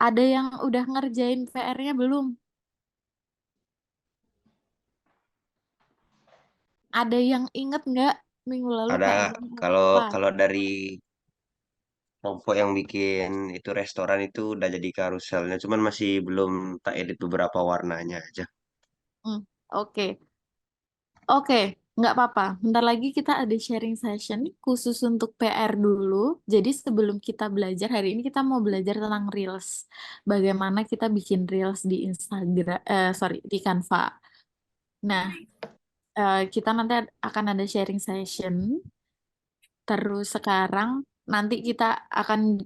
Ada yang udah ngerjain PR-nya belum? Ada yang inget nggak minggu lalu Ada PR-nya kalau apa? kalau dari kelompok yang bikin itu restoran itu udah jadi karuselnya, cuman masih belum tak edit beberapa warnanya aja. Hmm, oke. Oke, nggak apa-apa. Bentar lagi kita ada sharing session khusus untuk PR dulu. Jadi sebelum kita belajar, hari ini kita mau belajar tentang Reels. Bagaimana kita bikin Reels di Instagram, sorry, di Canva. Nah, kita nanti akan ada sharing session. Terus sekarang nanti kita akan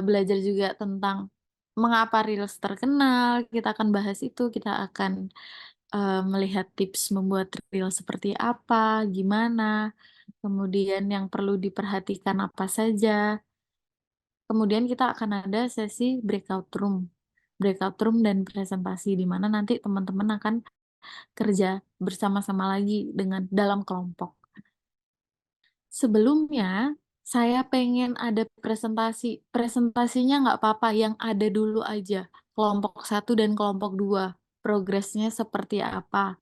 belajar juga tentang mengapa Reels terkenal. Kita akan bahas itu, kita akan melihat tips membuat reel seperti apa, gimana, kemudian yang perlu diperhatikan apa saja. Kemudian kita akan ada sesi breakout room dan presentasi di mana nanti teman-teman akan kerja bersama-sama lagi dengan dalam kelompok. Sebelumnya, saya pengen ada presentasi. Presentasinya nggak apa-apa, yang ada dulu aja. Kelompok satu dan kelompok dua. Progresnya seperti apa.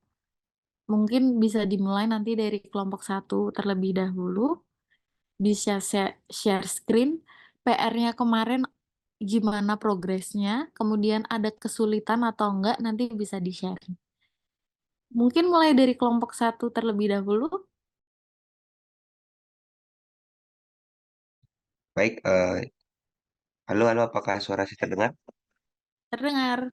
Mungkin bisa dimulai nanti dari kelompok satu terlebih dahulu. Bisa share screen. PR-nya kemarin gimana progresnya. Kemudian ada kesulitan atau enggak nanti bisa di-share. Mungkin mulai dari kelompok satu terlebih dahulu. Baik, halo halo, apakah suara saya terdengar? Terdengar.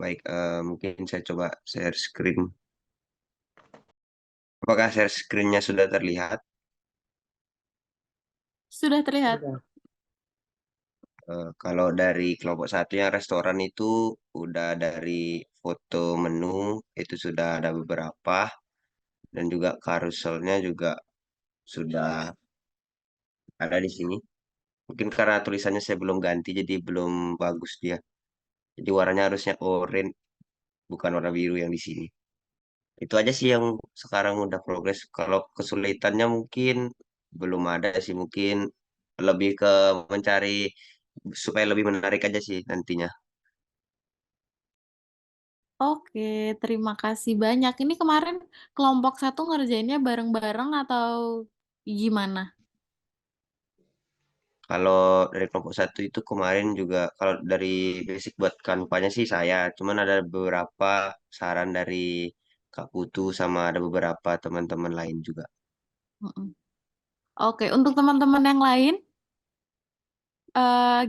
Baik, mungkin saya coba share screen. Apakah share screen-nya sudah terlihat? Sudah terlihat. Sudah. Kalau dari kelompok satu yang restoran itu udah dari foto menu itu sudah ada beberapa, dan juga carouselnya juga sudah ada di sini. Mungkin karena tulisannya saya belum ganti jadi belum bagus dia. Jadi warnanya harusnya oranye, bukan warna biru yang di sini. Itu aja sih yang sekarang udah progres. Kalau kesulitannya mungkin belum ada sih, mungkin lebih ke mencari supaya lebih menarik aja sih nantinya. Oke, terima kasih banyak. Ini kemarin kelompok satu ngerjainnya bareng-bareng atau gimana? Kalau dari kelompok satu itu kemarin juga, kalau dari basic buat kanvanya sih saya, cuman ada beberapa saran dari Kak Putu sama ada beberapa teman-teman lain juga. Mm-mm. Oke, untuk teman-teman yang lain,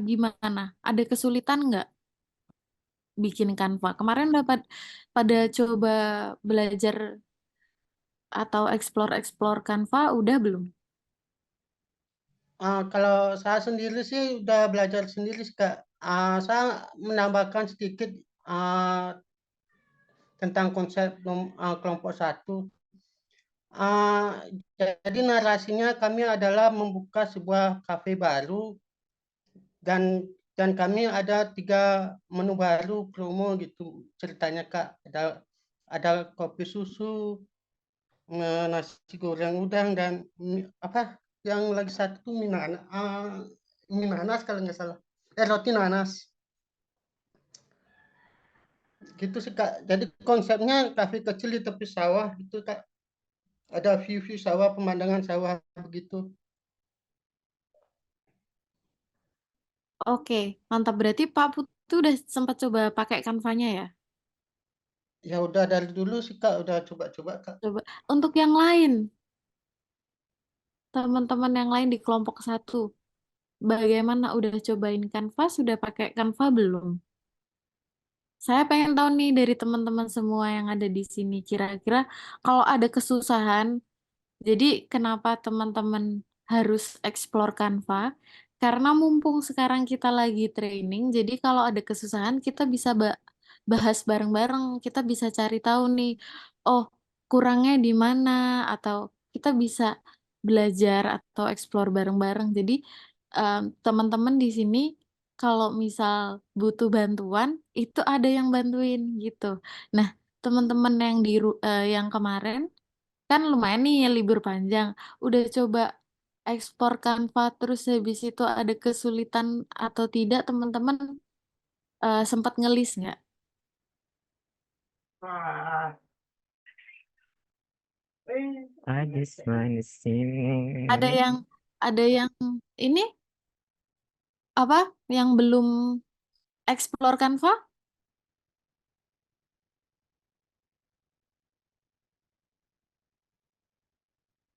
gimana? Ada kesulitan nggak bikin Canva? Kemarin dapat pada coba belajar atau explore-explore Canva, udah belum? Kalau saya sendiri sih udah belajar sendiri sih, Kak. Saya menambahkan sedikit ah, tentang konsep kelompok satu. Ah, jadi narasinya kami adalah membuka sebuah kafe baru dan kami ada 3 menu baru promo gitu ceritanya, Kak. Ada kopi susu, nasi goreng udang dan apa yang lagi satu tuh mie nanas kalau nggak salah, roti nanas gitu sih, Kak. Jadi konsepnya kafe kecil di tepi sawah gitu, Kak. Ada view-view sawah, pemandangan sawah begitu. Oke, mantap. Berarti Pak Putu udah sempat coba pakai Canva-nya ya? Ya udah dari dulu sih, Kak, udah coba-coba, Kak. Coba. Untuk yang lain, teman-teman yang lain di kelompok satu, bagaimana udah cobain Canva, sudah pakai Canva belum? Saya pengen tahu nih dari teman-teman semua yang ada di sini, kira-kira kalau ada kesusahan, jadi kenapa teman-teman harus explore Canva? Karena mumpung sekarang kita lagi training, jadi kalau ada kesusahan kita bisa bahas bareng-bareng, kita bisa cari tahu nih, oh kurangnya di mana, atau kita bisa belajar atau explore bareng-bareng. Jadi teman-teman di sini kalau misal butuh bantuan, itu ada yang bantuin gitu. Nah, teman-teman yang yang kemarin kan lumayan nih libur panjang. Udah coba ekspor Canva terus habis itu ada kesulitan atau tidak, teman-teman sempat ngelis nggak? I just wanna Ada sing. yang ini apa? Yang belum explore Canva?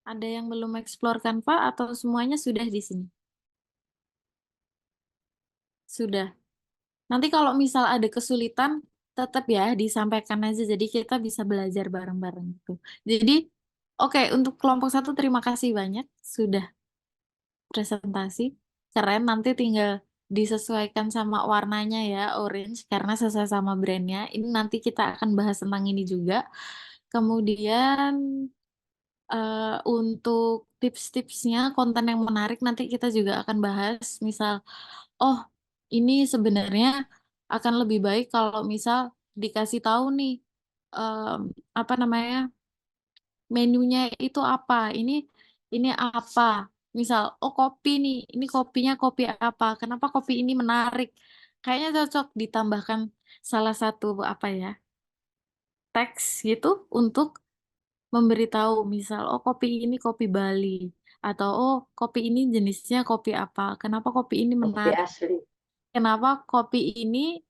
Ada yang belum explore Canva atau semuanya sudah di sini? Sudah. Nanti kalau misal ada kesulitan, tetap ya disampaikan aja. Jadi kita bisa belajar bareng-bareng gitu. Jadi, oke, untuk kelompok satu terima kasih banyak sudah presentasi. Keren, nanti tinggal disesuaikan sama warnanya ya, orange, karena sesuai sama brandnya. Ini nanti kita akan bahas tentang ini juga. Kemudian untuk tips-tipsnya, konten yang menarik nanti kita juga akan bahas. Misal, oh ini sebenarnya akan lebih baik kalau misal dikasih tahu nih em, apa namanya menunya itu apa, ini apa. Misal, oh kopi nih, ini kopinya kopi apa? Kenapa kopi ini menarik? Kayaknya cocok ditambahkan salah satu apa ya teks gitu untuk memberitahu misal oh kopi ini kopi Bali atau oh kopi ini jenisnya kopi apa kenapa kopi ini Kopi menarik asli. kenapa kopi ini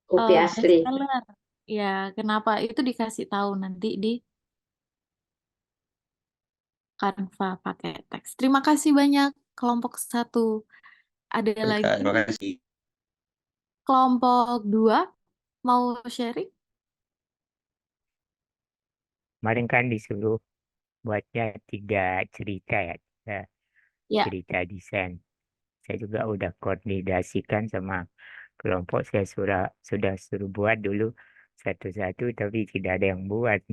Kopi best asli. seller ya kenapa itu dikasih tahu nanti di Canva pakai teks. Terima kasih banyak kelompok satu. Ada Oke, Kak, lagi terima kasih. kelompok dua mau sharing Kemarin kan disuruh buatnya 3 cerita ya, ya. cerita desain. Saya juga udah koordinasikan sama kelompok. Saya sudah suruh buat dulu satu-satu, tapi tidak ada yang buat.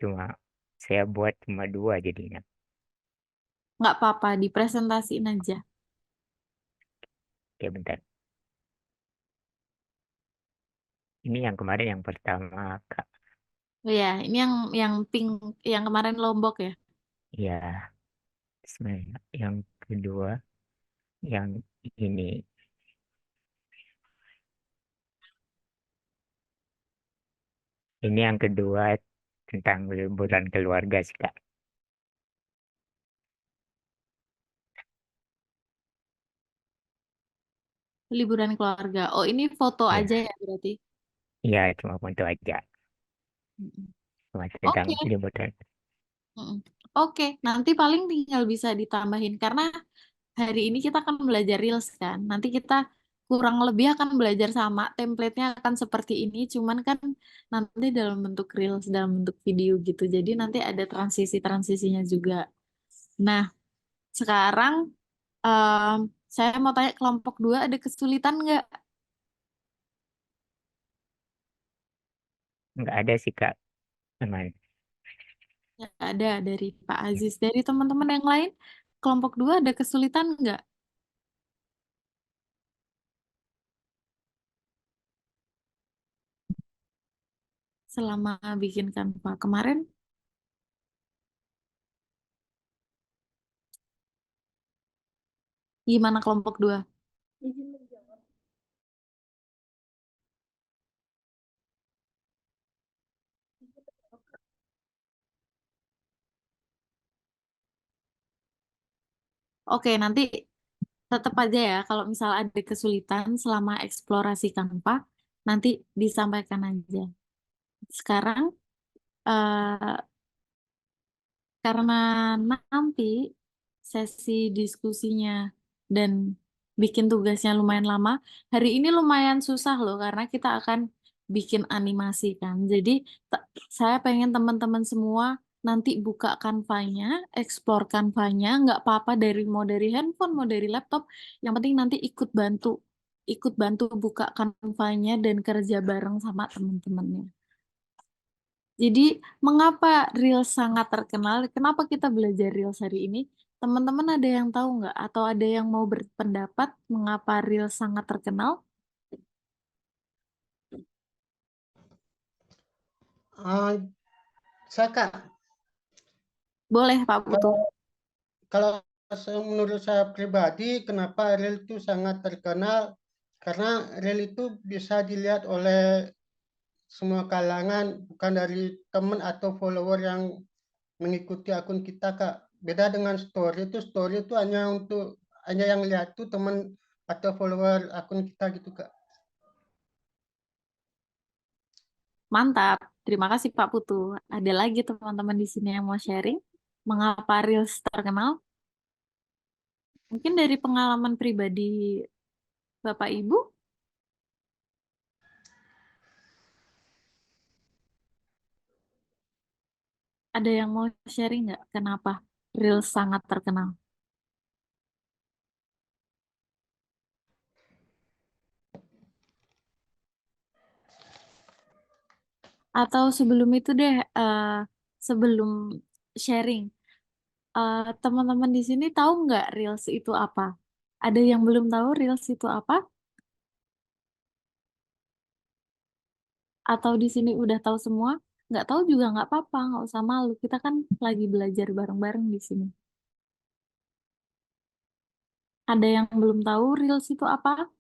Cuma saya buat cuma 2 jadinya. Nggak apa-apa dipresentasiin aja. Oke, bentar. Ini yang kemarin yang pertama, Kak. Ya ini yang pink yang kemarin Lombok ya. Ya, sebenarnya yang kedua, yang ini. Ini yang kedua tentang liburan keluarga sih, Kak. Liburan keluarga. Oh, ini foto aja Ya, ya berarti. ya cuma foto aja. Mm-mm. Cuma tentang Oke, liburan. mm-mm. Oke. Nanti paling tinggal bisa ditambahin karena hari ini kita akan belajar Reels kan. Nanti kita kurang lebih akan belajar sama, template-nya akan seperti ini, cuman kan nanti dalam bentuk Reels, dalam bentuk video gitu. Jadi nanti ada transisi-transisinya juga. Nah, sekarang em, saya mau tanya kelompok dua ada kesulitan nggak? Nggak ada sih, Kak. Aman. Nggak ada dari Pak Aziz. Dari teman-teman yang lain, kelompok dua ada kesulitan nggak selama bikin Canva kemarin? Gimana kelompok dua? Oke, nanti tetap aja ya kalau misal ada kesulitan selama eksplorasi Canva, nanti disampaikan aja. Sekarang, eh, karena nanti sesi diskusinya dan bikin tugasnya lumayan lama, hari ini lumayan susah loh karena kita akan bikin animasi kan. Jadi te- saya pengen teman-teman semua nanti buka Canva-nya, explore Canva-nya, nggak apa-apa mau dari handphone, mau dari laptop, yang penting nanti ikut bantu buka Canva-nya dan kerja bareng sama teman-temannya. Jadi, mengapa Reels sangat terkenal? Kenapa kita belajar Reels hari ini? Teman-teman ada yang tahu nggak? Atau ada yang mau berpendapat mengapa Reels sangat terkenal? Saya Kak, Boleh, Pak Putu. kalau kalau menurut saya pribadi, kenapa reel itu sangat terkenal? Karena reel itu bisa dilihat oleh semua kalangan, bukan dari teman atau follower yang mengikuti akun kita, Kak. Beda dengan story itu hanya yang lihat tuh teman atau follower akun kita gitu, Kak. Mantap. Terima kasih Pak Putu. Ada lagi teman-teman di sini yang mau sharing mengapa Reels terkenal? Mungkin dari pengalaman pribadi Bapak Ibu, ada yang mau sharing nggak kenapa Reels sangat terkenal? Atau sebelum itu deh, sebelum sharing, teman-teman di sini tahu nggak Reels itu apa? Ada yang belum tahu Reels itu apa? Atau di sini udah tahu semua? Nggak tahu juga nggak apa-apa, nggak usah malu. Kita kan lagi belajar bareng-bareng di sini. Ada yang belum tahu Reels itu apa?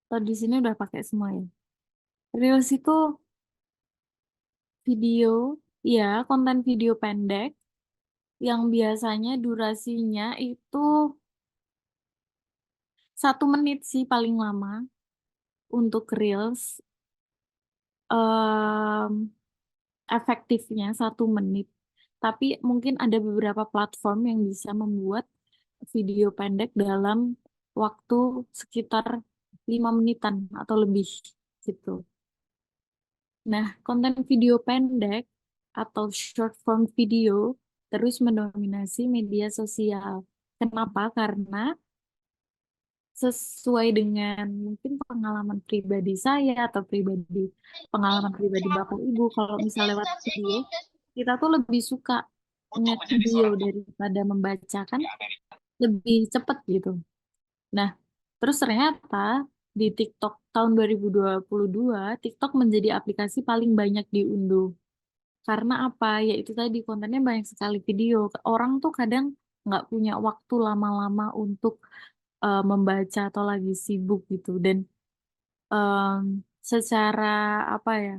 Atau di sini udah pakai semua ya? Reels itu video, ya, konten video pendek yang biasanya durasinya itu 1 menit sih paling lama untuk Reels. em, Efektifnya 1 menit. Tapi mungkin ada beberapa platform yang bisa membuat video pendek dalam waktu sekitar 5 menitan atau lebih gitu. Nah, konten video pendek atau short form video terus mendominasi media sosial. Kenapa? Karena sesuai dengan mungkin pengalaman pribadi saya atau pengalaman pribadi Bapak Ibu, kalau misalnya lewat video, kita tuh lebih suka ngeliat video daripada membaca kan lebih cepat gitu. Nah, terus ternyata di TikTok tahun 2022, TikTok menjadi aplikasi paling banyak diunduh. Karena apa? Yaitu tadi kontennya banyak sekali video. Orang tuh kadang nggak punya waktu lama-lama untuk membaca atau lagi sibuk gitu. Dan em, secara apa ya?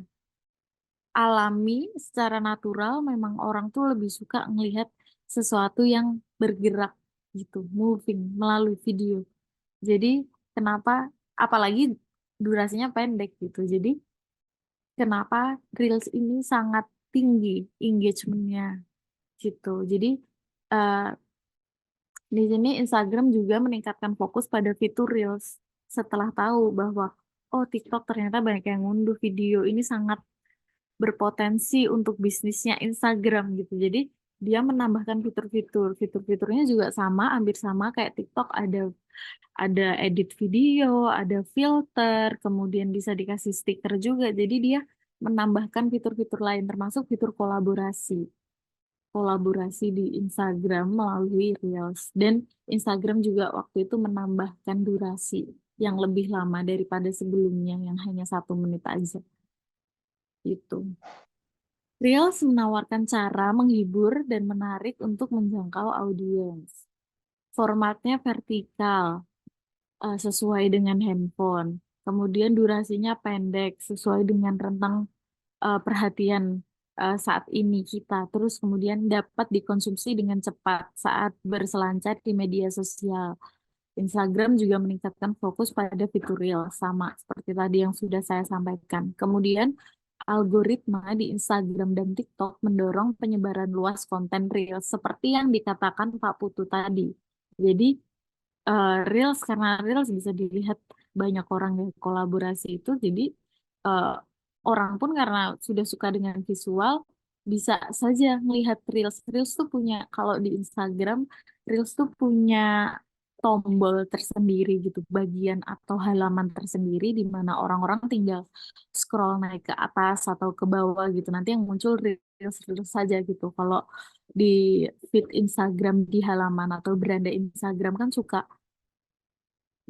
Alami, secara natural memang orang tuh lebih suka ngelihat sesuatu yang bergerak gitu, moving melalui video. Jadi kenapa apalagi durasinya pendek gitu. Jadi kenapa Reels ini sangat tinggi engagementnya gitu. Jadi eh, di sini Instagram juga meningkatkan fokus pada fitur Reels setelah tahu bahwa oh TikTok ternyata banyak yang ngunduh video ini sangat berpotensi untuk bisnisnya Instagram gitu. Jadi dia menambahkan fitur-fitur. Fitur-fiturnya juga sama, hampir sama kayak TikTok ada edit video, ada filter, kemudian bisa dikasih stiker juga. Jadi dia menambahkan fitur-fitur lain termasuk fitur kolaborasi di Instagram melalui Reels. Dan Instagram juga waktu itu menambahkan durasi yang lebih lama daripada sebelumnya yang hanya 1 menit aja. Gitu. Reels menawarkan cara menghibur dan menarik untuk menjangkau audiens. Formatnya vertikal, sesuai dengan handphone. Kemudian durasinya pendek, sesuai dengan rentang perhatian saat ini kita. Terus kemudian dapat dikonsumsi dengan cepat saat berselancar di media sosial. Instagram juga meningkatkan fokus pada fitur Reels, sama seperti tadi yang sudah saya sampaikan. Kemudian algoritma di Instagram dan TikTok mendorong penyebaran luas konten Reels seperti yang dikatakan Pak Putu tadi. Jadi Reels, karena Reels bisa dilihat banyak orang yang kolaborasi itu, jadi eh, orang pun karena sudah suka dengan visual bisa saja melihat Reels. Reels tuh punya, kalau di Instagram Reels tuh punya tombol tersendiri gitu, bagian atau halaman tersendiri di mana orang-orang tinggal scroll naik ke atas atau ke bawah gitu. Nanti yang muncul Reels saja gitu. Kalau di feed Instagram di halaman atau beranda Instagram kan suka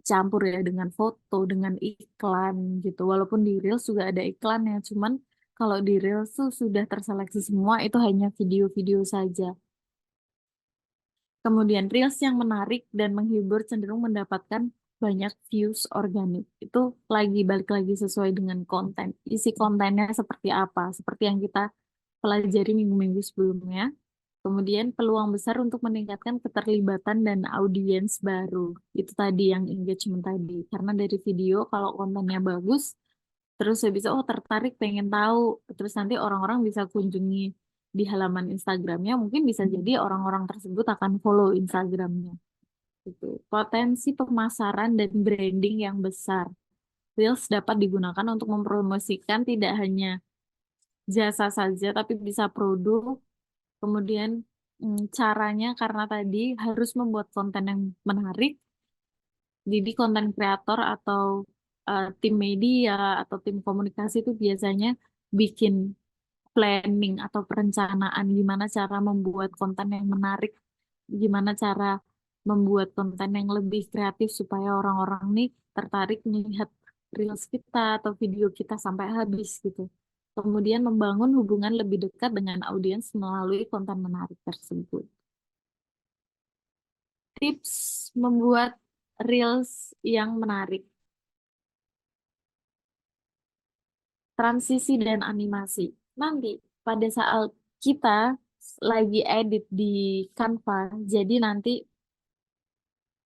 campur ya dengan foto, dengan iklan gitu. Walaupun di Reels juga ada iklannya, cuman Kalau di Reels tuh sudah terseleksi semua, itu hanya video-video saja. Kemudian Reels yang menarik dan menghibur cenderung mendapatkan banyak views organik. Itu balik lagi sesuai dengan konten. Isi kontennya seperti apa? Seperti yang kita pelajari minggu-minggu sebelumnya. Kemudian peluang besar untuk meningkatkan keterlibatan dan audiens baru. Itu tadi yang engagement tadi. Karena dari video kalau kontennya bagus, terus saya bisa, oh tertarik pengen tahu. Terus nanti orang-orang bisa kunjungi di halaman Instagramnya. Mungkin bisa jadi orang-orang tersebut akan follow Instagramnya. Gitu. Potensi pemasaran dan branding yang besar. Reels dapat digunakan untuk mempromosikan tidak hanya jasa saja, tapi bisa produk. Kemudian caranya karena tadi harus membuat konten yang menarik. Jadi konten kreator atau tim media atau tim komunikasi itu biasanya bikin planning atau perencanaan gimana cara membuat konten yang menarik, gimana cara membuat konten yang lebih kreatif supaya orang-orang nih tertarik melihat reels kita atau video kita sampai habis gitu. Kemudian membangun hubungan lebih dekat dengan audiens melalui konten menarik tersebut. Tips membuat reels yang menarik. Transisi dan animasi. Nanti pada saat kita lagi edit di Canva, jadi nanti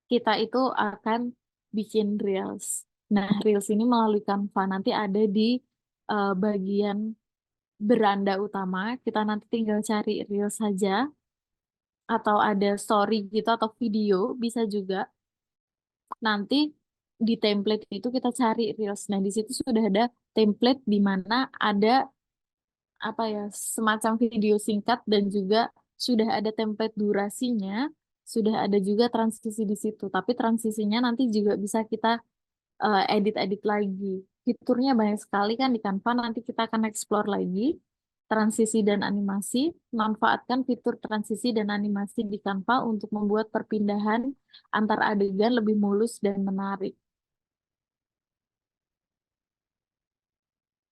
kita itu akan bikin reels. Nah, reels ini melalui Canva nanti ada di bagian beranda utama. Kita nanti tinggal cari reels saja atau ada story gitu atau video bisa juga. Nanti di template itu kita cari reels. Nah, di situ sudah ada template di mana ada apa ya semacam video singkat dan juga sudah ada template durasinya, sudah ada juga transisi di situ. Tapi transisinya nanti juga bisa kita edit-edit lagi. Fiturnya banyak sekali kan di Canva, nanti kita akan explore lagi. Transisi dan animasi, manfaatkan fitur transisi dan animasi di Canva untuk membuat perpindahan antar adegan lebih mulus dan menarik.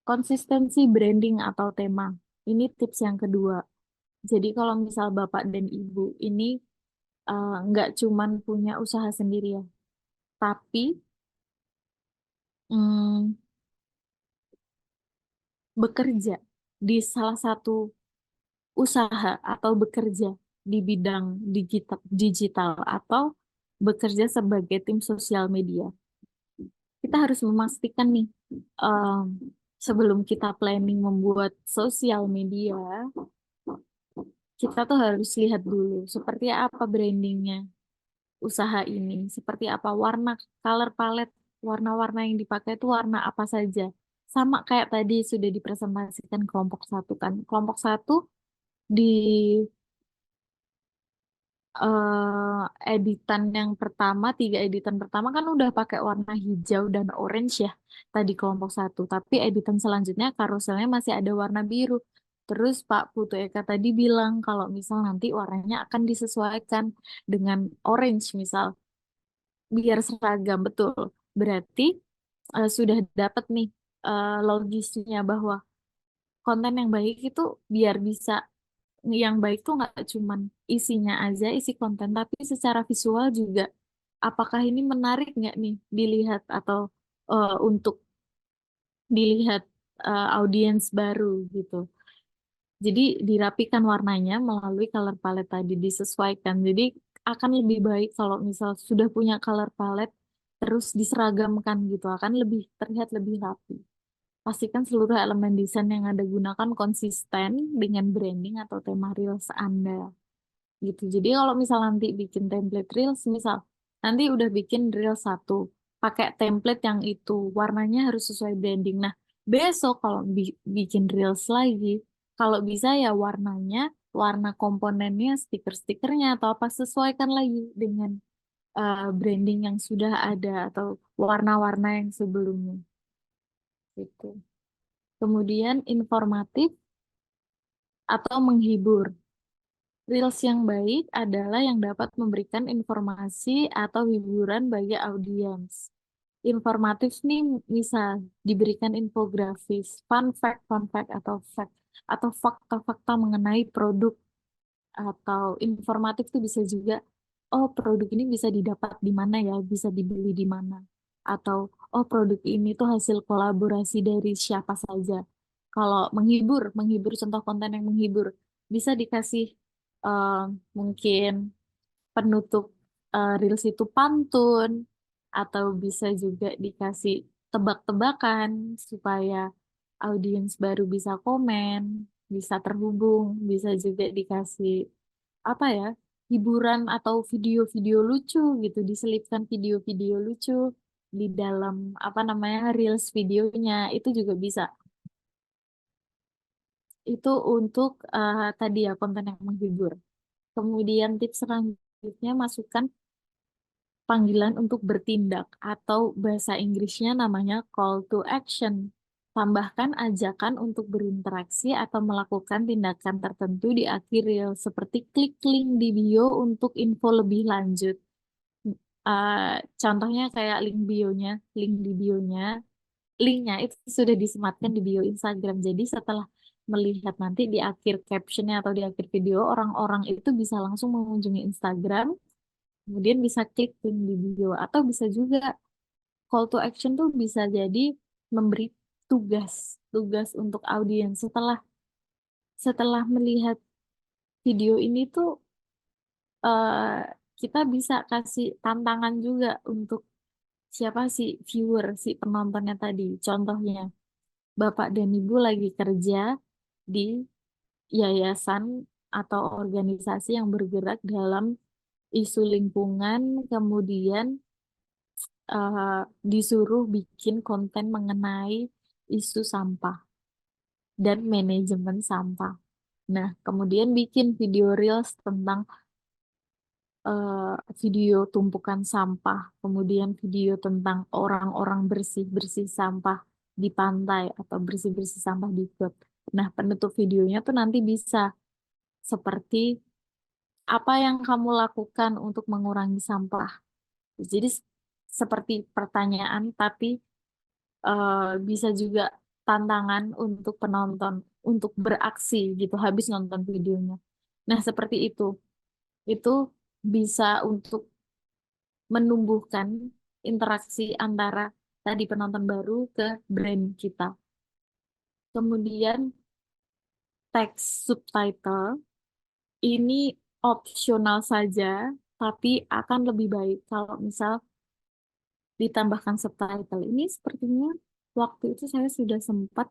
Konsistensi branding atau tema. Ini tips yang kedua. Jadi kalau misal Bapak dan Ibu ini nggak cuman punya usaha sendiri ya, tapi mm, bekerja di salah satu usaha atau bekerja di bidang digital atau bekerja sebagai tim sosial media. Kita harus memastikan nih em, sebelum kita planning membuat sosial media, kita tuh harus lihat dulu seperti apa brandingnya usaha ini, seperti apa warna, color palette, warna-warna yang dipakai itu warna apa saja. Sama kayak tadi sudah dipresentasikan kelompok satu kan. Kelompok satu di editan yang pertama, 3 editan pertama kan udah pakai warna hijau dan orange ya, tadi kelompok satu. Tapi editan selanjutnya karuselnya masih ada warna biru. Terus Pak Putu Eka tadi bilang kalau misal nanti warnanya akan disesuaikan dengan orange misal, biar seragam betul. Berarti sudah dapat nih logisnya bahwa konten yang baik itu biar bisa yang baik tuh nggak cuman isinya aja, isi konten, tapi secara visual juga. Apakah ini menarik nggak nih dilihat atau untuk dilihat audiens baru gitu. Jadi dirapikan warnanya melalui color palette tadi disesuaikan. Jadi akan lebih baik kalau misal sudah punya color palette terus diseragamkan gitu, akan lebih terlihat lebih rapi. Pastikan seluruh elemen desain yang Anda gunakan konsisten dengan branding atau tema Reels Anda. Gitu. Jadi kalau misal nanti bikin template Reels, misal nanti udah bikin Reels 1, pakai template yang itu, warnanya harus sesuai branding. Nah, besok kalau bikin Reels lagi, kalau bisa ya warnanya, warna komponennya, stiker-stikernya atau apa, sesuaikan lagi dengan branding yang sudah ada atau warna-warna yang sebelumnya. Gitu. Kemudian informatif atau menghibur. Reels yang baik adalah yang dapat memberikan informasi atau hiburan bagi audiens. informatif nih bisa diberikan infografis, fun fact atau fakta-fakta mengenai produk, atau informatif tuh bisa juga, oh produk ini bisa didapat di mana ya, bisa dibeli di mana, atau oh produk ini tuh hasil kolaborasi dari siapa saja. Kalau menghibur contoh konten yang menghibur bisa dikasih eh, mungkin penutup Reels itu pantun, atau bisa juga dikasih tebak-tebakan supaya audiens baru bisa komen, bisa terhubung, bisa juga dikasih apa ya, hiburan atau video-video lucu gitu, diselipkan video-video lucu di dalam apa namanya Reels videonya, itu juga bisa. Itu untuk tadi ya konten yang menghibur. Kemudian tips selanjutnya, masukkan panggilan untuk bertindak, atau bahasa Inggrisnya namanya call to action. Tambahkan ajakan untuk berinteraksi atau melakukan tindakan tertentu di akhir reel, seperti klik link di bio untuk info lebih lanjut. Eh, Contohnya kayak link di bionya, linknya itu sudah disematkan di bio Instagram. Jadi setelah melihat nanti di akhir captionnya atau di akhir video, orang-orang itu bisa langsung mengunjungi Instagram, kemudian bisa klik link di bio. Atau bisa juga call to action tuh bisa jadi memberi tugas tugas untuk audiens setelah setelah melihat video ini tuh, eh, kita bisa kasih tantangan juga untuk siapa sih viewer, si penontonnya tadi. Contohnya, Bapak dan Ibu lagi kerja di yayasan atau organisasi yang bergerak dalam isu lingkungan, kemudian eh, disuruh bikin konten mengenai isu sampah dan manajemen sampah. Nah, kemudian bikin video reels tentang eh, video tumpukan sampah, kemudian video tentang orang-orang bersih-bersih sampah di pantai atau bersih-bersih sampah di got. Nah, penutup videonya tuh nanti bisa seperti apa yang kamu lakukan untuk mengurangi sampah. Jadi seperti pertanyaan, tapi bisa juga tantangan untuk penonton untuk beraksi gitu habis nonton videonya. Nah, seperti itu. Itu bisa untuk menumbuhkan interaksi antara tadi penonton baru ke brand kita. Kemudian teks subtitle ini opsional saja, tapi akan lebih baik kalau misal ditambahkan subtitle. Ini sepertinya waktu itu saya sudah sempat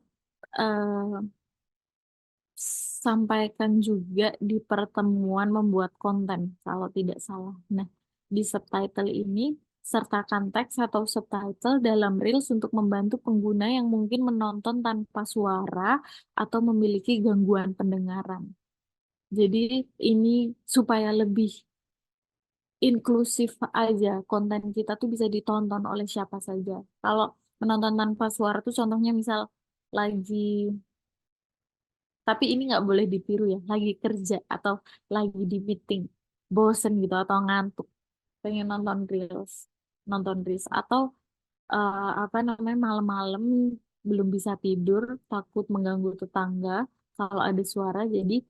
eh, sampaikan juga di pertemuan membuat konten, kalau tidak salah. Nah, di subtitle ini, sertakan teks atau subtitle dalam Reels untuk membantu pengguna yang mungkin menonton tanpa suara atau memiliki gangguan pendengaran. Jadi ini supaya lebih inklusif aja, konten kita tuh bisa ditonton oleh siapa saja. Kalau menonton tanpa suara tuh contohnya misal lagi, tapi ini nggak boleh ditiru ya, lagi kerja atau lagi di meeting, bosen gitu atau ngantuk, pengen nonton reels, atau apa namanya malam-malam belum bisa tidur, takut mengganggu tetangga kalau ada suara, jadi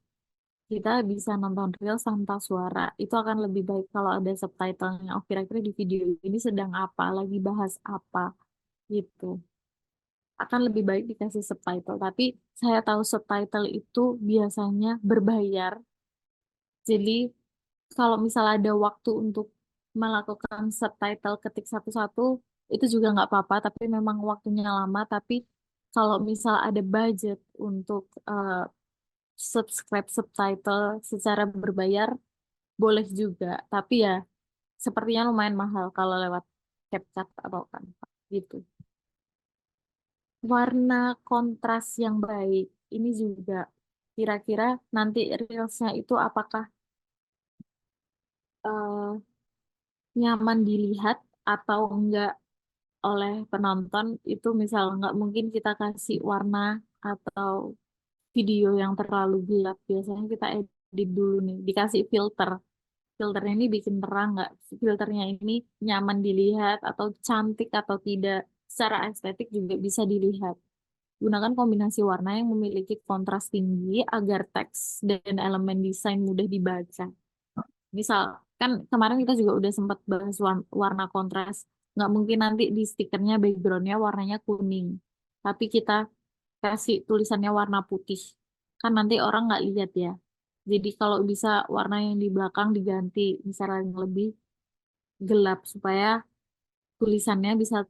kita bisa nonton reels tanpa suara. Itu akan lebih baik kalau ada subtitlenya. Oh, kira-kira di video ini sedang apa, lagi bahas apa gitu. Akan lebih baik dikasih subtitle. Tapi saya tahu subtitle itu biasanya berbayar. Jadi kalau misalnya ada waktu untuk melakukan subtitle ketik satu-satu, itu juga nggak apa-apa. Tapi memang waktunya lama. Tapi kalau misal ada budget untuk subscribe subtitle secara berbayar, boleh juga. Tapi ya sepertinya lumayan mahal kalau lewat CapCut atau Canva gitu. Warna kontras yang baik. Ini juga kira-kira nanti reelsnya itu apakah eh, nyaman dilihat atau enggak oleh penonton, itu misal nggak mungkin kita kasih warna atau video yang terlalu gelap. Biasanya kita edit dulu nih, dikasih filter. filternya ini bikin terang nggak, filternya ini nyaman dilihat atau cantik atau tidak, secara estetik juga bisa dilihat. Gunakan kombinasi warna yang memiliki kontras tinggi agar teks dan elemen desain mudah dibaca. Misal, kan kemarin kita juga udah sempat bahas warna kontras. Nggak mungkin nanti di stikernya backgroundnya warnanya kuning. Tapi kita kasih tulisannya warna putih. Kan nanti orang nggak lihat ya. Jadi kalau bisa warna yang di belakang diganti, misalnya yang lebih gelap supaya tulisannya bisa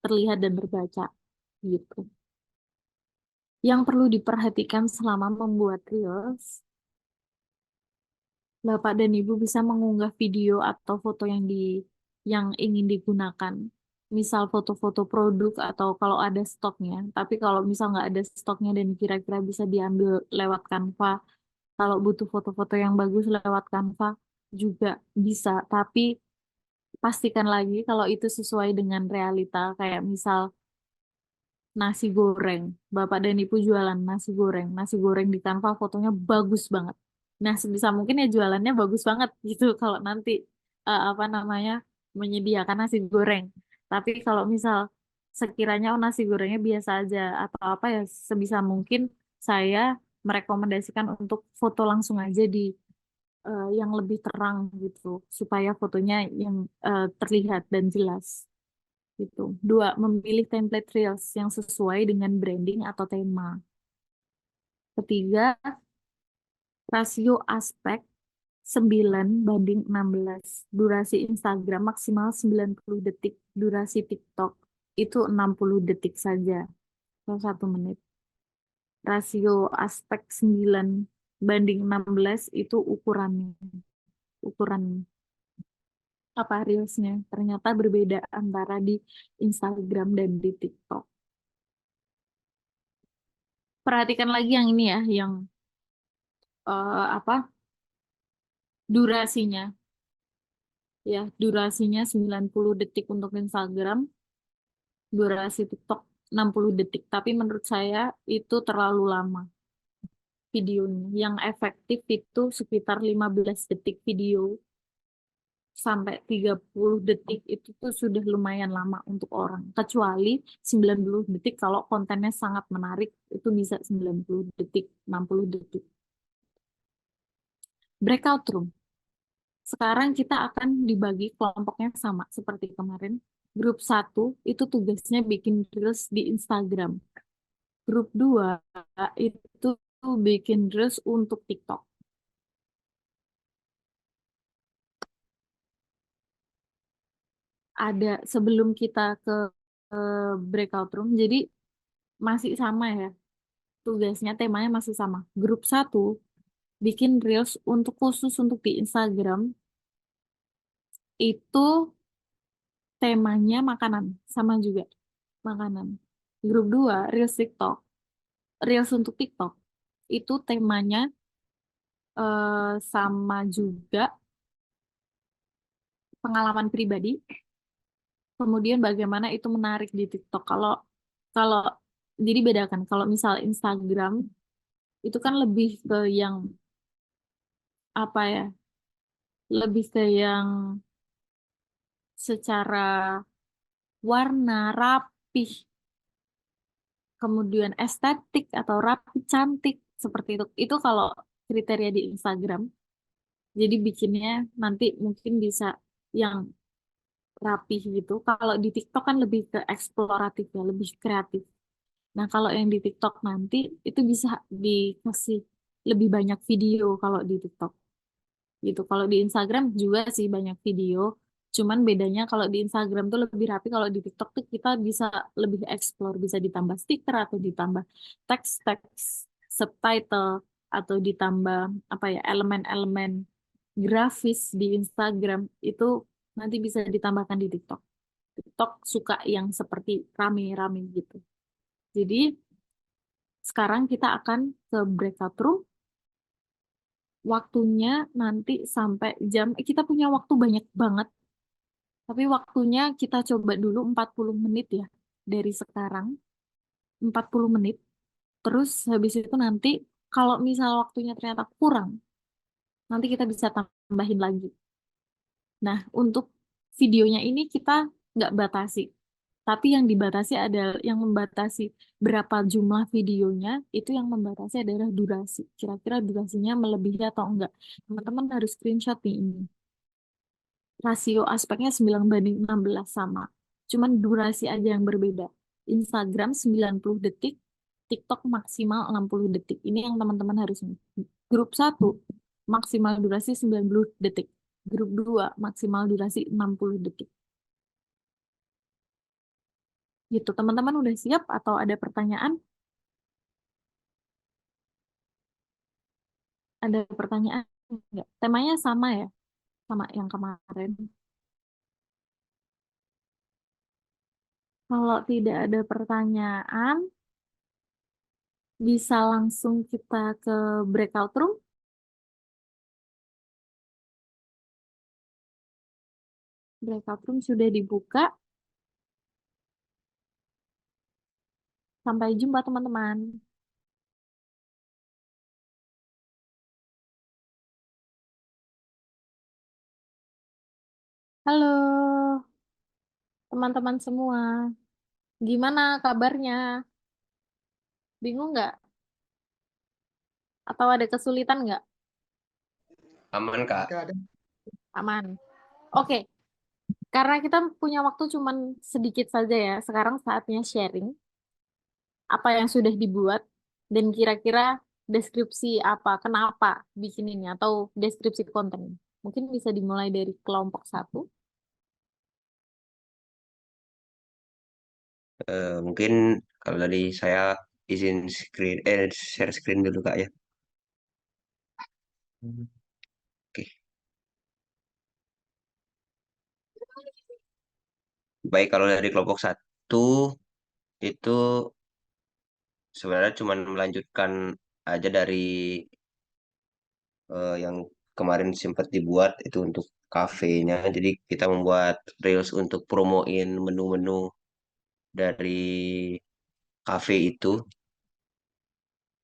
terlihat dan terbaca gitu. Yang perlu diperhatikan selama membuat Reels, Bapak dan Ibu bisa mengunggah video atau foto yang ingin digunakan. Misal foto-foto produk atau kalau ada stoknya. Tapi kalau misal nggak ada stoknya dan kira-kira bisa diambil lewat Canva, kalau butuh foto-foto yang bagus lewat Canva juga bisa. Tapi pastikan lagi kalau itu sesuai dengan realita. Kayak misal nasi goreng. Bapak dan Ibu jualan nasi goreng. Nasi goreng di Canva fotonya bagus banget. Nah, sebisa mungkin ya jualannya bagus banget gitu kalau nanti apa namanya menyediakan nasi goreng. Tapi kalau misal sekiranya oh, nasi gorengnya biasa aja atau apa ya sebisa mungkin saya merekomendasikan untuk foto langsung aja di yang lebih terang gitu supaya fotonya yang terlihat dan jelas. Gitu. Dua, memilih template Reels yang sesuai dengan branding atau tema. Ketiga, rasio aspek 9:16. Durasi Instagram maksimal 90 detik. Durasi TikTok itu 60 detik saja. Atau 1 menit. Rasio aspek 9:16 itu ukurannya. Ukuran apa Reelsnya. Ternyata berbeda antara di Instagram dan di TikTok. Perhatikan lagi yang ini ya, yang apa durasinya ya, durasinya 90 detik untuk Instagram, durasi TikTok 60 detik, tapi menurut saya itu terlalu lama videonya. Yang efektif itu sekitar 15 detik video sampai 30 detik itu tuh sudah lumayan lama untuk orang, kecuali 90 detik kalau kontennya sangat menarik itu bisa 90 detik 60 detik. Breakout room. Sekarang kita akan dibagi kelompoknya sama seperti kemarin. Grup 1 itu tugasnya bikin Reels di Instagram. Grup 2 itu bikin Reels untuk TikTok. Ada sebelum kita ke breakout room, jadi masih sama ya. Tugasnya, temanya masih sama. Grup 1 bikin Reels untuk khusus untuk di Instagram. Itu temanya makanan, sama juga makanan. Grup 2 Reels TikTok. Reels untuk TikTok itu temanya sama juga pengalaman pribadi, kemudian bagaimana itu menarik di TikTok. Kalau kalau jadi bedakan, kalau misal Instagram itu kan lebih ke yang apa ya, lebih ke yang secara warna rapih, kemudian estetik atau rapi cantik seperti itu. Itu kalau kriteria di Instagram. Jadi bikinnya nanti mungkin bisa yang rapih gitu. Kalau di TikTok kan lebih ke eksploratif ya, lebih kreatif. Nah, kalau yang di TikTok nanti itu bisa dikasih lebih banyak video kalau di TikTok gitu. Kalau di Instagram juga sih banyak video. Cuman bedanya kalau di Instagram tuh lebih rapi, kalau di TikTok tuh kita bisa lebih explore, bisa ditambah stiker atau ditambah teks-teks, subtitle atau ditambah apa ya, elemen-elemen grafis di Instagram itu nanti bisa ditambahkan di TikTok. TikTok suka yang seperti rame-rame gitu. Jadi sekarang kita akan ke breakout room. Waktunya nanti sampai jam, kita punya waktu banyak banget. Tapi waktunya kita coba dulu 40 menit ya. Dari sekarang, 40 menit. Terus habis itu nanti, kalau misal waktunya ternyata kurang, nanti kita bisa tambahin lagi. Nah, untuk videonya ini kita nggak batasi. Tapi yang dibatasi adalah yang membatasi berapa jumlah videonya, itu yang membatasi adalah durasi. Kira-kira durasinya melebihi atau enggak. Teman-teman harus screenshot nih ini. Rasio aspeknya 9:16 sama. Cuman durasi aja yang berbeda. Instagram 90 detik, TikTok maksimal 60 detik. Ini yang teman-teman harus ingat. Grup 1 maksimal durasi 90 detik. Grup 2 maksimal durasi 60 detik. Gitu, teman-teman udah siap atau ada pertanyaan? Ada pertanyaan enggak? Temanya sama ya? Sama yang kemarin. Kalau tidak ada pertanyaan, bisa langsung kita ke breakout room. Breakout room sudah dibuka. Sampai jumpa teman-teman. Halo teman-teman semua. Gimana kabarnya? Bingung nggak? Atau ada kesulitan nggak? Aman, Kak. Tidak ada. Aman. Oke, karena kita punya waktu cuman sedikit saja ya. Sekarang saatnya sharing. Apa yang sudah dibuat dan kira-kira deskripsi apa, kenapa bikin ini atau deskripsi konten. Mungkin bisa dimulai dari kelompok 1. Mungkin kalau dari saya izin share screen dulu, Kak, ya. Oke. Baik, kalau dari kelompok 1 itu sebenarnya cuma melanjutkan aja dari yang kemarin sempat dibuat itu untuk kafenya. Jadi kita membuat reels untuk promoin menu-menu dari kafe itu.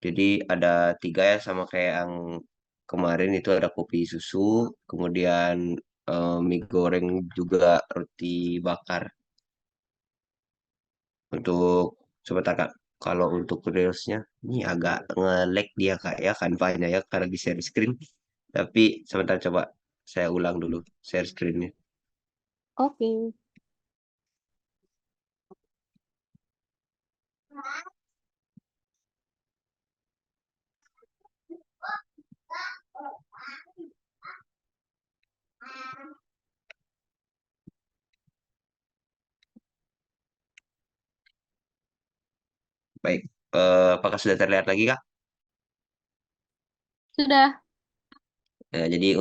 Jadi ada 3 ya sama kayak yang kemarin itu ada kopi susu, kemudian mie goreng juga roti bakar. Untuk sebentar Kak, kalau untuk reelsnya ini agak nge-lag dia Kak ya kanvanya ya karena di share screen. Tapi sebentar coba saya ulang dulu share screen-nya. Oke. Baik, apakah sudah terlihat lagi Kak? Sudah. Jadi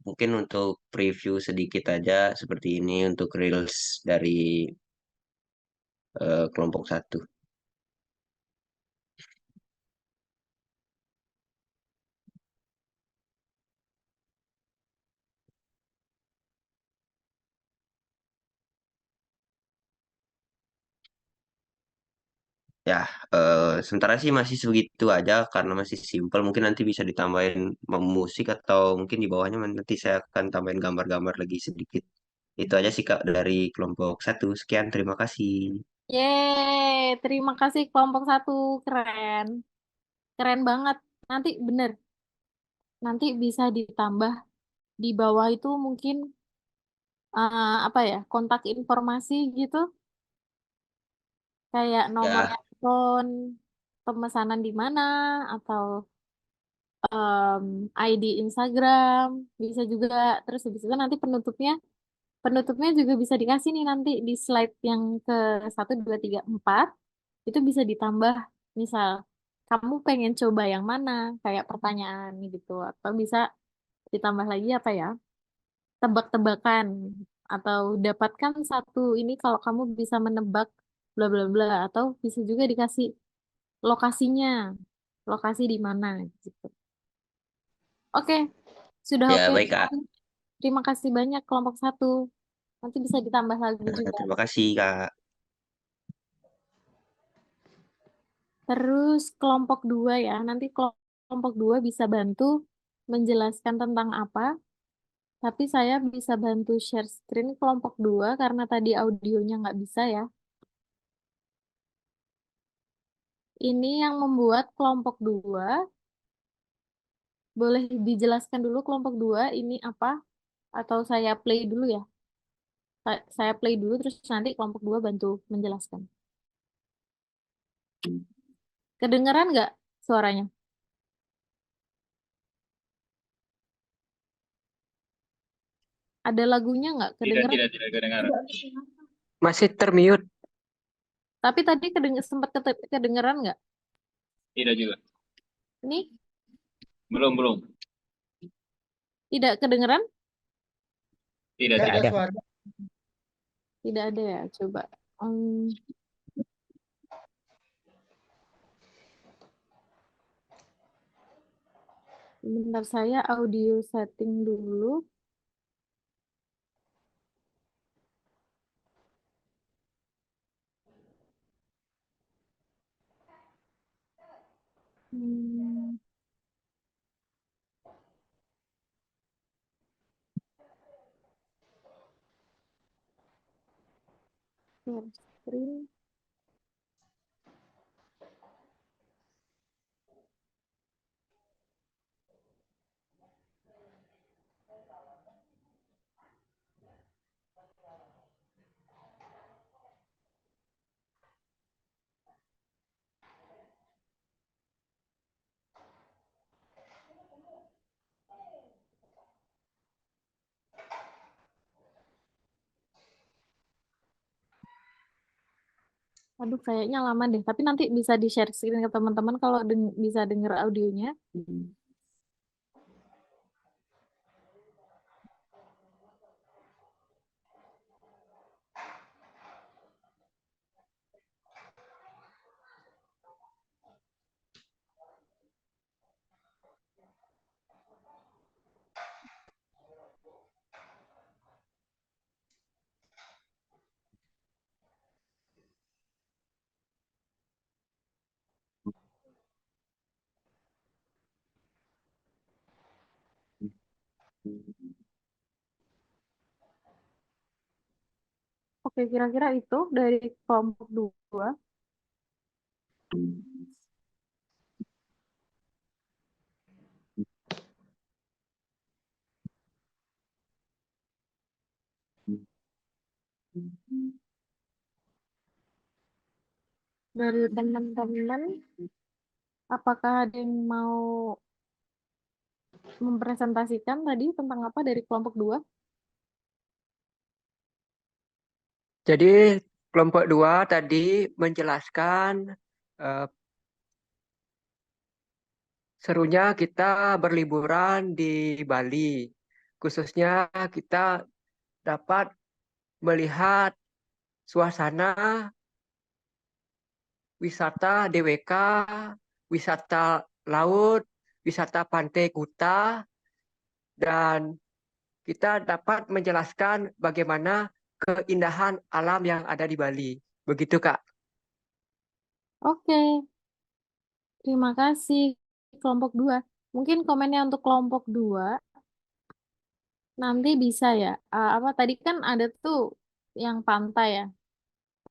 mungkin untuk preview sedikit aja seperti ini untuk reels dari kelompok 1. Ya, sementara sih masih segitu aja karena masih simple. Mungkin nanti bisa ditambahin musik atau mungkin di bawahnya nanti saya akan tambahin gambar-gambar lagi sedikit. Itu aja sih Kak dari kelompok 1. Sekian, terima kasih. Yeay, terima kasih kelompok 1. Keren. Keren banget. Nanti bener. Nanti bisa ditambah di bawah itu mungkin apa ya, kontak informasi gitu. Kayak nomor Ya, telepon, pemesanan di mana, atau ID Instagram. Bisa juga. Terus habis itu nanti penutupnya juga bisa dikasih nih nanti di slide yang ke 1, 2, 3, 4. Itu bisa ditambah, misal kamu pengen coba yang mana, kayak pertanyaan gitu, atau bisa ditambah lagi apa ya, tebak-tebakan, atau dapatkan satu ini kalau kamu bisa menebak bla bla bla, atau bisa juga dikasih lokasinya, lokasi di mana gitu. Oke, sudah ya oke. baik Kak. Terima kasih banyak kelompok 1. Nanti bisa ditambah lagi juga. Terima kasih Kak. Terus kelompok 2 ya, nanti kelompok 2 bisa bantu menjelaskan tentang apa. Tapi saya bisa bantu share screen kelompok 2 karena tadi audionya nggak bisa ya. Ini yang membuat kelompok 2. Boleh dijelaskan dulu kelompok 2 ini apa? Atau saya play dulu ya? Saya play dulu terus nanti kelompok 2 bantu menjelaskan. Kedengeran nggak suaranya? Ada lagunya nggak? Kedengeran? Tidak kedengaran. Masih termute. Tapi tadi sempat kedengeran nggak? Tidak juga. Ini Belum. tidak kedengeran? Tidak, Tidak tidak. ada ada. suara. Tidak ada ya. Coba. Hmm, Bentar saya audio setting dulu. Hmm, Share screen. Aduh, kayaknya lama deh. Tapi nanti bisa di-share screen ke teman-teman kalau bisa denger audionya. Oke, kira-kira itu dari kelompok 2. Dari teman-teman, apakah ada yang mau mempresentasikan tadi tentang apa dari kelompok 2? Jadi kelompok 2 tadi menjelaskan eh, serunya kita berliburan di Bali. Khususnya kita dapat melihat suasana wisata DWK, wisata laut, wisata pantai Kuta, dan kita dapat menjelaskan bagaimana keindahan alam yang ada di Bali. Begitu, Kak. Oke, terima kasih kelompok 2. Mungkin komennya untuk kelompok 2 nanti bisa ya. Apa tadi kan ada tuh yang pantai ya.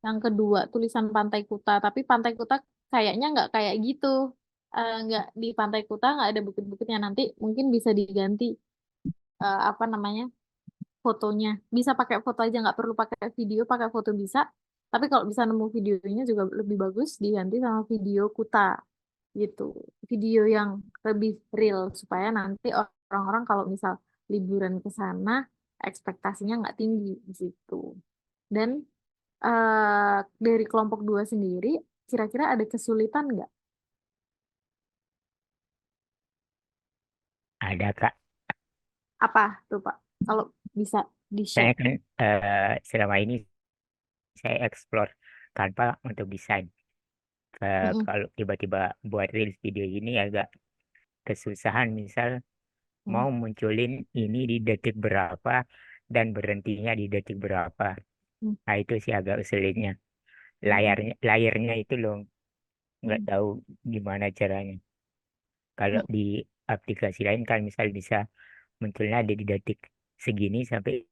Yang kedua tulisan Pantai Kuta, tapi Pantai Kuta kayaknya nggak kayak gitu. Nggak di Pantai Kuta nggak ada bukit-bukitnya, nanti mungkin bisa diganti apa namanya fotonya. Bisa pakai foto aja, nggak perlu pakai video, pakai foto bisa. Tapi kalau bisa nemu videonya juga lebih bagus diganti sama video Kuta gitu. Video yang lebih real supaya nanti orang-orang kalau misal liburan ke sana ekspektasinya nggak tinggi di situ. Dan dari kelompok 2 sendiri, kira-kira ada kesulitan nggak? Ada, Kak. Apa tuh, Pak? Kalau bisa Saya di-share. kan selama ini saya explore tanpa untuk desain. Mm-mm. Kalau tiba-tiba buat reels video ini agak kesusahan, misal Mm. mau munculin ini di detik berapa dan berhentinya di detik berapa. Mm. Nah, itu sih agak sulitnya. Mm. Layarnya itu loh nggak Mm. tahu gimana caranya. Kalau Mm. di aplikasi lain kan misal bisa munculnya ada di detik segini sampai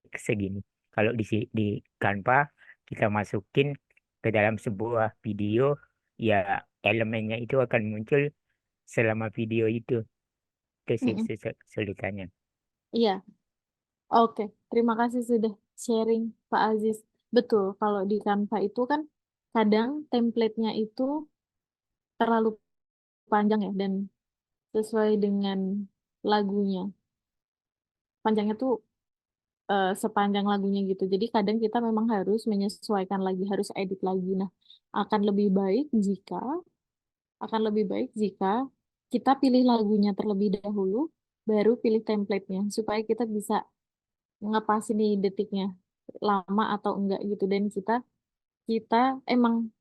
ke segini. Kalau di Canva kita masukin ke dalam sebuah video, ya elemennya itu akan muncul selama video itu. Itu sih Mm-mm. kesulitannya. Iya, oke. Terima kasih sudah sharing, Pak Aziz. Betul, kalau di Canva itu kan kadang template-nya itu terlalu panjang ya, dan sesuai dengan lagunya. Panjangnya tuh sepanjang lagunya gitu. Jadi kadang kita memang harus menyesuaikan lagi, harus edit lagi. Nah, akan lebih baik jika akan lebih baik jika kita pilih lagunya terlebih dahulu, baru pilih template-nya supaya kita bisa ngepas ini detiknya lama atau enggak gitu. Dan kita kita emang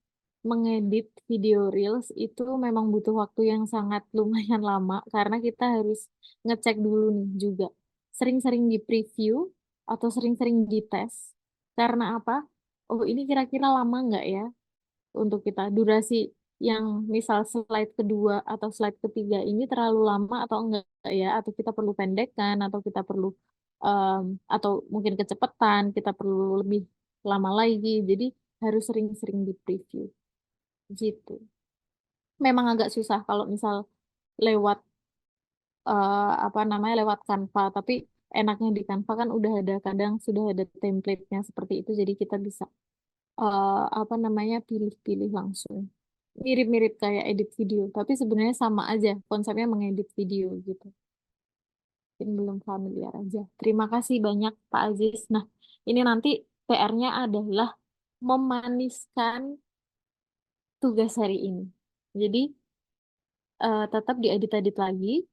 mengedit video reels itu memang butuh waktu yang sangat lumayan lama karena kita harus ngecek dulu nih juga. Sering-sering di preview atau sering-sering dites. Karena apa? Oh, ini kira-kira lama nggak ya untuk kita? Durasi yang misal slide kedua atau slide ketiga ini terlalu lama atau enggak ya? Atau kita perlu pendekkan atau kita perlu atau mungkin kecepatan, kita perlu lebih lama lagi. Jadi harus sering-sering di preview gitu. Memang agak susah kalau misal lewat apa namanya lewat Canva, tapi enaknya di Canva kan udah ada kadang sudah ada template-nya seperti itu, jadi kita bisa apa namanya pilih-pilih langsung. Mirip-mirip kayak edit video, tapi sebenarnya sama aja konsepnya mengedit video gitu. Mungkin belum familiar aja. Terima kasih banyak Pak Aziz. Nah, ini nanti PR-nya adalah memaniskan tugas hari ini. Jadi tetap diedit-edit lagi,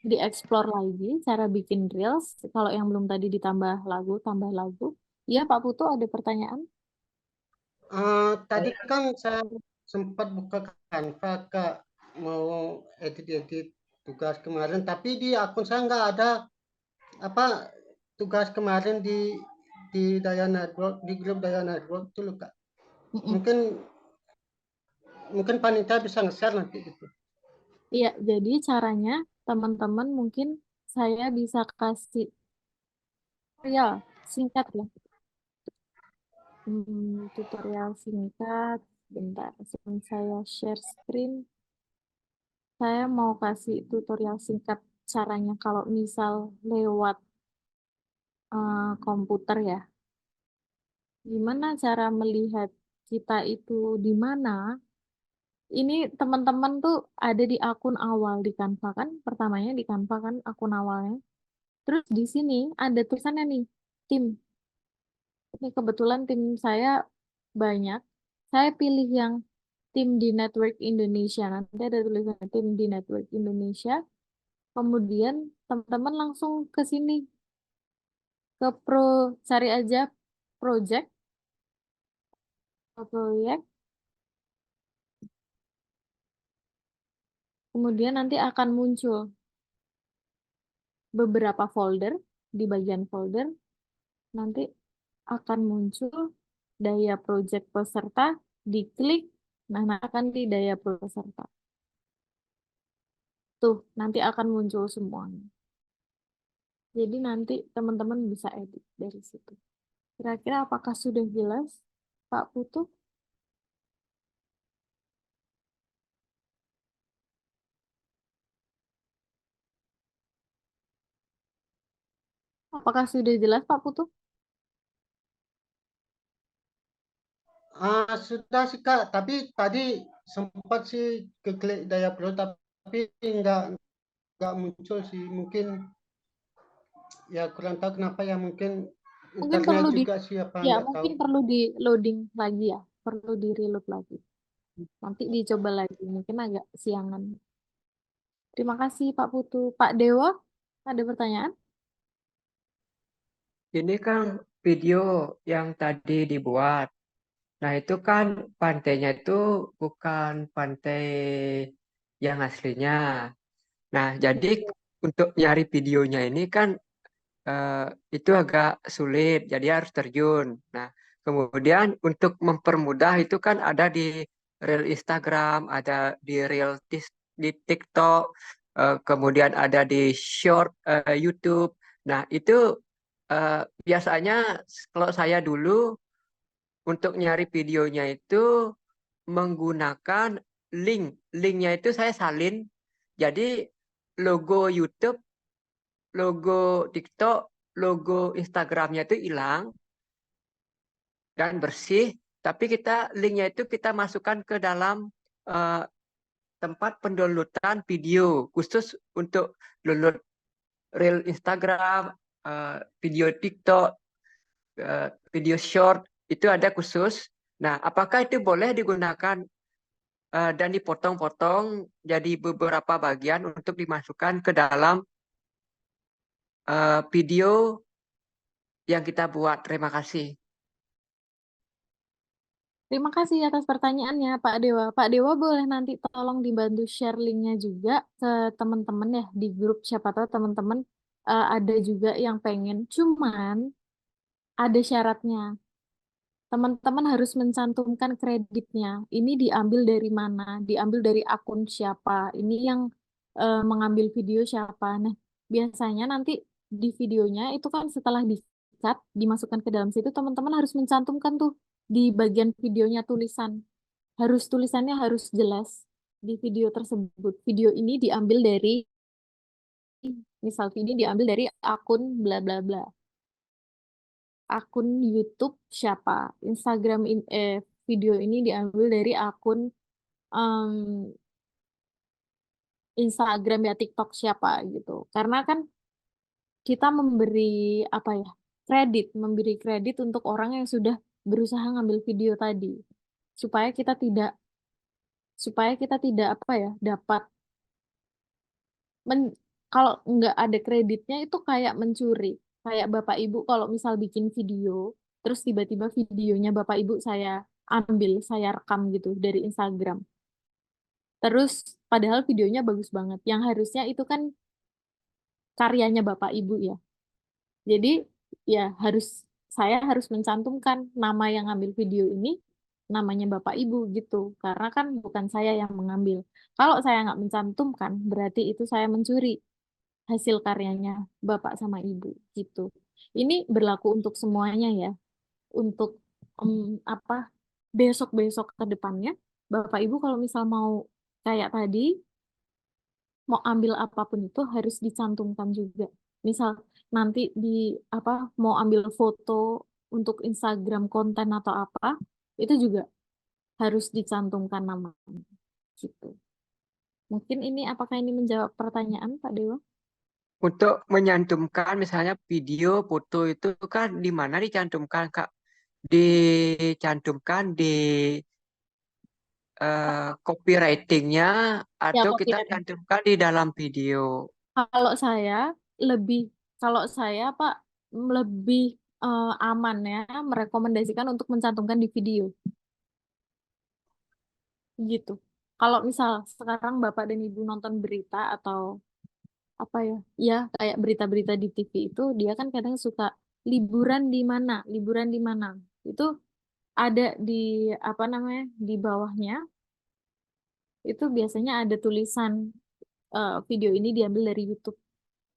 dieksplor lagi cara bikin reels. Kalau yang belum tadi ditambah lagu, tambah lagu. Ya, Pak Putu ada pertanyaan? Tadi kan saya sempat buka Canva, Kak, mau edit-edit tugas kemarin, tapi di akun saya nggak ada apa tugas kemarin di Daya Network, di grup Daya Network itu loh, Kak. Mm-mm. Mungkin panitia bisa nge-share nanti gitu. Iya, jadi caranya teman-teman mungkin saya bisa kasih tutorial singkat ya. Tutorial singkat. Bentar, sebelum saya share screen, saya mau kasih tutorial singkat caranya kalau misal lewat komputer ya. Gimana cara melihat kita itu di mana? Ini teman-teman tuh ada di akun awal di Canva kan? Pertamanya di Canva kan akun awalnya. Terus di sini ada tulisannya nih, tim. Ini kebetulan tim saya banyak. Saya pilih yang tim di Network Indonesia. Nanti ada tulisannya tim di Network Indonesia. Kemudian teman-teman langsung ke sini, ke cari aja project, ke proyek. Kemudian nanti akan muncul beberapa folder. Di bagian folder nanti akan muncul daya project peserta, diklik, nah akan di daya peserta. Tuh, nanti akan muncul semuanya. Jadi nanti teman-teman bisa edit dari situ. Kira-kira apakah sudah jelas, Pak Putu? Apakah sudah jelas, Pak Putu? Sudah sih, Kak, tapi tadi sempat sih keklik Daya Pro, tapi nggak muncul sih. Mungkin ya kurang tahu kenapa ya, mungkin Mungkin internet perlu di juga sih, apa ya, nggak tahu. mungkin perlu di loading lagi ya, perlu di reload lagi. Nanti dicoba lagi, mungkin agak siangan. Terima kasih Pak Putu. Pak Dewa, ada pertanyaan? Ini kan video yang tadi dibuat. Nah, itu kan pantainya itu bukan pantai yang aslinya. Nah, jadi untuk nyari videonya ini kan eh, itu agak sulit, jadi harus terjun. Nah, kemudian untuk mempermudah itu kan ada di reel Instagram, ada di reel di TikTok, kemudian ada di short YouTube. Nah, itu biasanya kalau saya dulu untuk nyari videonya itu menggunakan link. Linknya itu saya salin. Jadi logo YouTube, logo TikTok, logo Instagramnya itu hilang dan bersih. Tapi linknya itu kita masukkan ke dalam eh, tempat pendownloadan video khusus untuk download reel Instagram, video TikTok, video short itu ada khusus. Nah, apakah itu boleh digunakan dan dipotong-potong jadi beberapa bagian untuk dimasukkan ke dalam video yang kita buat? Terima kasih. Terima kasih atas pertanyaannya, Pak Dewa. Pak Dewa boleh nanti tolong dibantu share linknya juga ke teman-teman ya di grup. Siapa tahu teman-teman ada juga yang pengen. Cuman ada syaratnya. Teman-teman harus mencantumkan kreditnya. Ini diambil dari mana? Diambil dari akun siapa? Ini yang mengambil video siapa? Nah, biasanya nanti di videonya itu kan setelah di-cut, dimasukkan ke dalam situ, teman-teman harus mencantumkan tuh di bagian videonya tulisan. Tulisannya harus jelas di video tersebut. Video ini diambil dari, misal ini diambil dari akun bla bla bla. Akun YouTube siapa, video ini diambil dari akun em, Instagram ya TikTok siapa gitu. Karena kan kita memberi kredit untuk orang yang sudah berusaha ngambil video tadi, supaya kita tidak dapat men- kalau nggak ada kreditnya itu kayak mencuri. Kayak Bapak Ibu kalau misal bikin video, terus tiba-tiba videonya Bapak Ibu saya ambil, saya rekam gitu dari Instagram. Terus padahal videonya bagus banget. Yang harusnya itu kan karyanya Bapak Ibu ya. Jadi ya saya harus mencantumkan nama yang ambil video ini, namanya Bapak Ibu gitu. Karena kan bukan saya yang mengambil. Kalau saya nggak mencantumkan, berarti itu saya mencuri hasil karyanya Bapak sama Ibu gitu. Ini berlaku untuk semuanya ya. Untuk apa besok-besok ke depannya, Bapak Ibu kalau misal mau kayak tadi, mau ambil apapun itu harus dicantumkan juga. Misal nanti apa mau ambil foto untuk Instagram konten atau apa, itu juga harus dicantumkan namanya gitu. Mungkin apakah ini menjawab pertanyaan Pak Dewa? Untuk menyantumkan misalnya video, foto itu kan di mana dicantumkan, Kak? Dicantumkan di copywritingnya Ya, atau kita copyright. cantumkan di dalam video? Kalau saya lebih, kalau saya Pak lebih aman ya merekomendasikan untuk mencantumkan di video gitu. Kalau misal sekarang Bapak dan Ibu nonton berita atau apa ya, ya kayak berita-berita di TV itu dia kan kadang suka liburan di mana. Itu ada di apa namanya di bawahnya itu biasanya ada tulisan video ini diambil dari YouTube.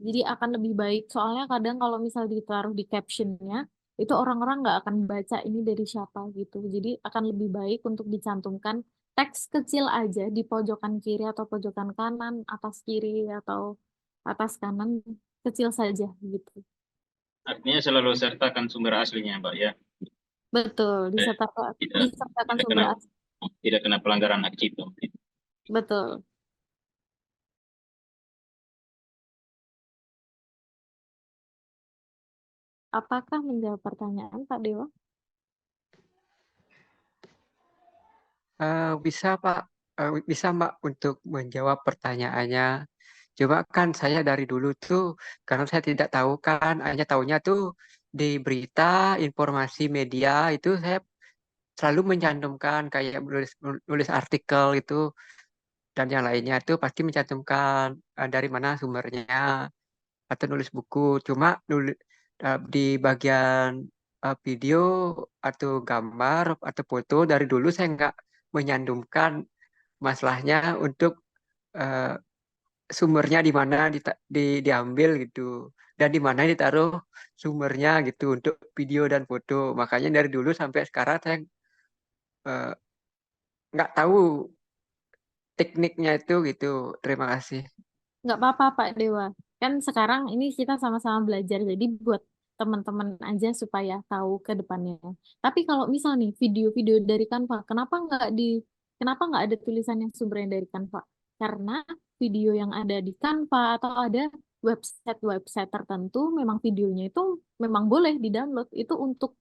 Jadi akan lebih baik. Soalnya kadang kalau misal ditaruh di captionnya, itu orang-orang nggak akan baca ini dari siapa gitu. Jadi akan lebih baik untuk dicantumkan teks kecil aja di pojokan kiri atau pojokan kanan, atas kiri atau atas kanan, kecil saja gitu. Artinya selalu sertakan sumber aslinya, Mbak ya. Betul, Eh, disertakan Tidak, disertakan tidak sumber kena asli. tidak kena pelanggaran hak cipta. Betul. Apakah menjawab pertanyaan Pak Dewa? Bisa Pak, bisa Mbak untuk menjawab pertanyaannya. Coba kan saya dari dulu tuh, karena saya tidak tahu kan, hanya tahunya tuh di berita, informasi media itu saya selalu mencantumkan kayak nulis artikel itu dan yang lainnya itu pasti mencantumkan dari mana sumbernya atau nulis buku. Cuma di bagian video atau gambar atau foto dari dulu saya nggak menyantumkan masalahnya untuk eh, sumbernya di mana diambil gitu. dan di mana ditaruh sumbernya gitu untuk video dan foto. Makanya dari dulu sampai sekarang saya eh, nggak tahu tekniknya itu gitu. Terima kasih. Nggak apa-apa Pak Dewa. Kan sekarang ini kita sama-sama belajar, jadi buat teman-teman aja supaya tahu ke depannya. Tapi kalau misal nih video-video dari Canva, kenapa nggak ada tulisan yang sumbernya dari Canva? Karena video yang ada di Canva atau ada website-website tertentu, memang videonya itu memang boleh di-download. Itu untuk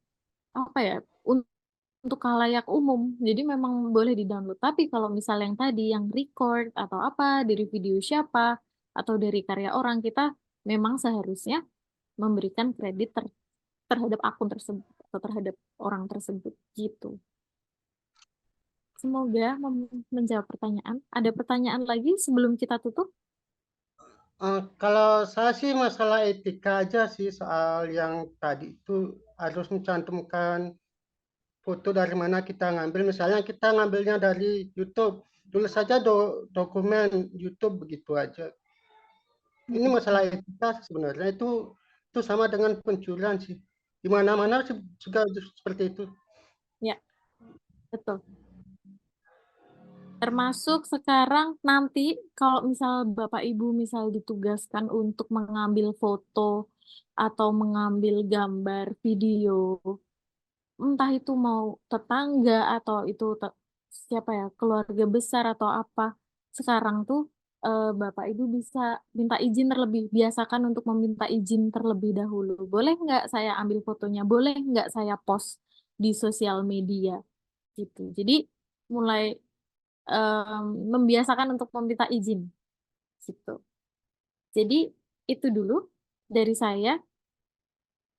apa ya? Untuk khalayak umum. Jadi memang boleh di-download. Tapi kalau misal yang tadi yang record atau apa dari video siapa atau dari karya orang, kita memang seharusnya memberikan kredit terhadap akun tersebut atau terhadap orang tersebut gitu. Semoga menjawab pertanyaan. Ada pertanyaan lagi sebelum kita tutup? Kalau saya sih masalah etika aja sih soal yang tadi itu harus mencantumkan foto dari mana kita ngambil. Misalnya kita ngambilnya dari YouTube, tulis saja dokumen YouTube begitu aja. Ini masalah etika sebenarnya itu sama dengan pencurian sih. Di mana-mana juga seperti itu. Ya, betul. Termasuk sekarang nanti kalau misal Bapak Ibu misal ditugaskan untuk mengambil foto atau mengambil gambar video, entah itu mau tetangga atau itu siapa ya, keluarga besar atau apa. Sekarang tuh Bapak Ibu bisa minta izin terlebih, biasakan untuk meminta izin terlebih dahulu. Boleh nggak saya ambil fotonya? Boleh nggak saya post di sosial media? Gitu. Jadi mulai membiasakan untuk meminta izin gitu. Jadi itu dulu dari saya.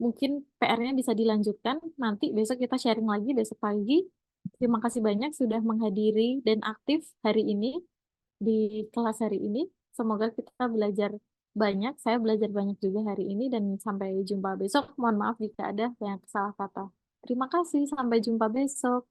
Mungkin PR-nya bisa dilanjutkan nanti besok kita sharing lagi besok pagi. Terima kasih banyak sudah menghadiri dan aktif hari ini di kelas hari ini. Semoga kita belajar banyak. Saya belajar banyak juga hari ini dan sampai jumpa besok. Mohon maaf jika ada banyak salah kata. Terima kasih, sampai jumpa besok.